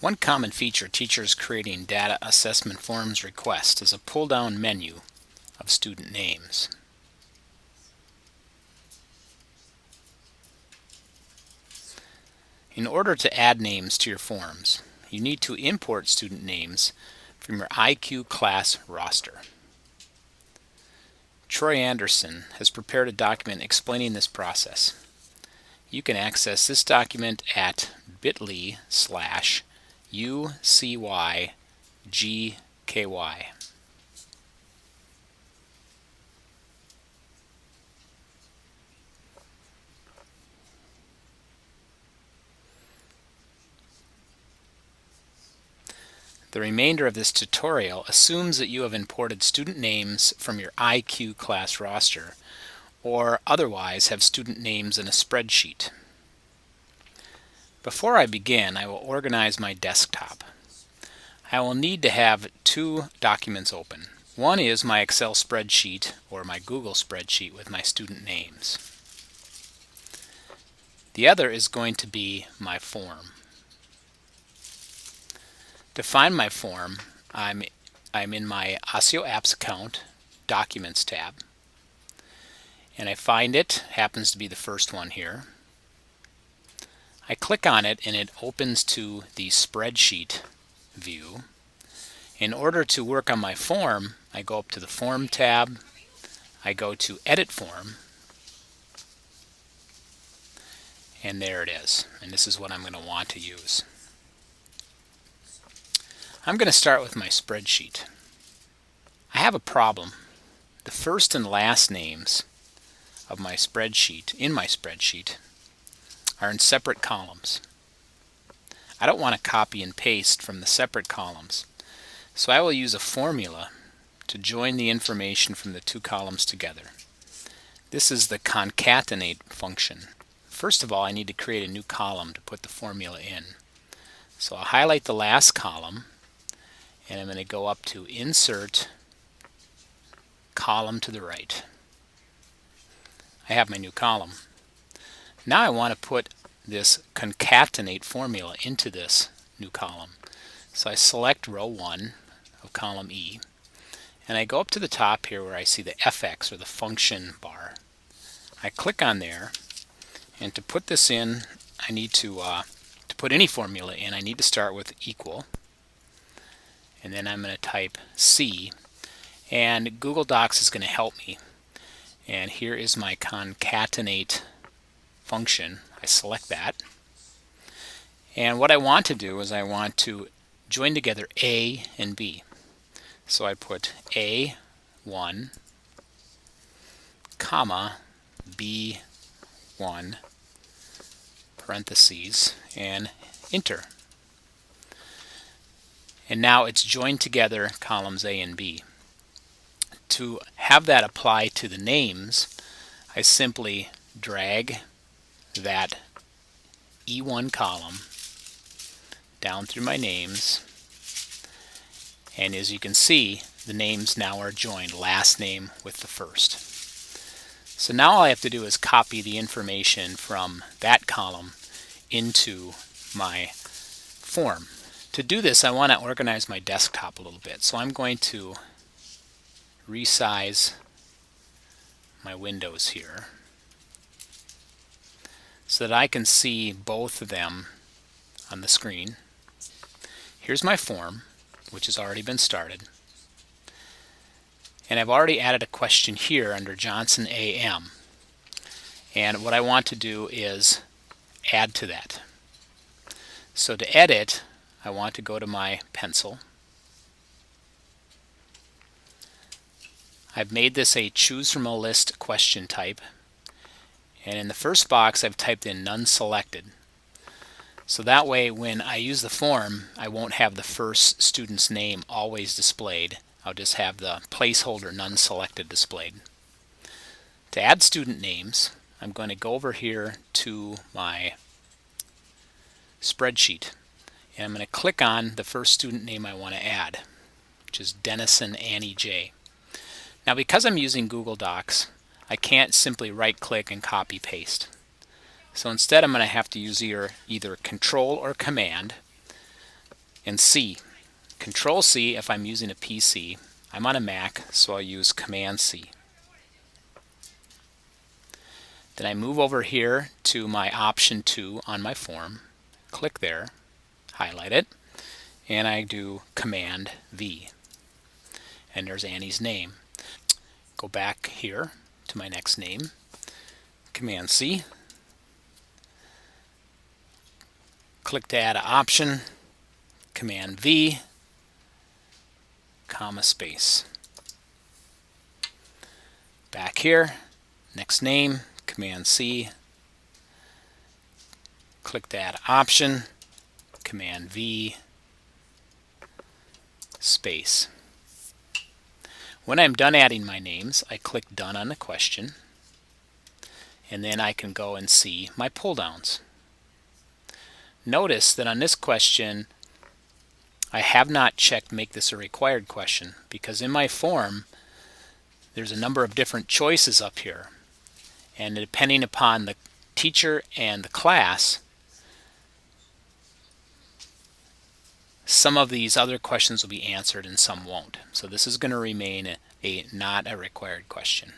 One common feature teachers creating data assessment forms request is a pull-down menu of student names. In order to add names to your forms, you need to import student names from your IQ class roster. Troy Anderson has prepared a document explaining this process. You can access this document at bit.ly/UCYGKY. The remainder of this tutorial assumes that you have imported student names from your IQ class roster or otherwise have student names in a spreadsheet. Before I begin, I will organize my desktop. I will need to have two documents open. One is my Excel spreadsheet or my Google spreadsheet with my student names. The other is going to be my form. To find my form, I'm in my Osseo Apps account, Documents tab, and I find it, happens to be the first one here. I click on it and it opens to the spreadsheet view. In order to work on my form, I go up to the Form tab, I go to Edit Form, and there it is. And this is what I'm going to want to use. I'm going to start with my spreadsheet. I have a problem. The first and last names of my spreadsheet, are in separate columns. I don't want to copy and paste from the separate columns, so I will use a formula to join the information from the two columns together. This is the concatenate function. First of all, I need to create a new column to put the formula in. So I'll highlight the last column, and I'm going to go up to Insert, Column to the right. I have my new column. Now I want to put this concatenate formula into this new column. So I select row 1 of column E, and I go up to the top here where I see the FX or the function bar. I click on there, and to put this in, I need to put any formula in, I need to start with equal, and then I'm going to type C, and Google Docs is going to help me. And here is my concatenate function. I select that. And what I want to do is I want to join together A and B. So I put A1, comma, B1, parentheses, and enter. And now it's joined together columns A and B. To have that apply to the names, I simply drag that E1 column down through my names, and as you can see, the names now are joined, last name with the first. So now all I have to do is copy the information from that column into my form. To do this, I want to organize my desktop a little bit, so I'm going to resize my windows here so that I can see both of them on the screen. Here's my form, which has already been started, and I've already added a question here under Johnson AM, and what I want to do is add to that. So to edit, I want to go to my pencil. I've made this a choose from a list question type, and in the first box I've typed in none selected. So that way when I use the form, I won't have the first student's name always displayed. I'll just have the placeholder none selected displayed. To add student names, I'm going to go over here to my spreadsheet, and I'm going to click on the first student name I want to add, which is Dennison Annie J. Now because I'm using Google Docs, I can't simply right click and copy paste. So instead I'm going to have to use either Control or Command and C. Control C if I'm using a PC. I'm on a Mac, so I'll use Command C. Then I move over here to my option 2 on my form, click there, highlight it, and I do Command V. And there's Annie's name. Go back here to my next name, Command C, click to add an option, Command V, comma space. Back here, next name, Command C, click to add option, Command V, space. When I'm done adding my names, I click Done on the question, and then I can go and see my pull downs. Notice that on this question, I have not checked Make this a required question, because in my form, there's a number of different choices up here. And depending upon the teacher and the class, some of these other questions will be answered and some won't. So this is going to remain not a required question.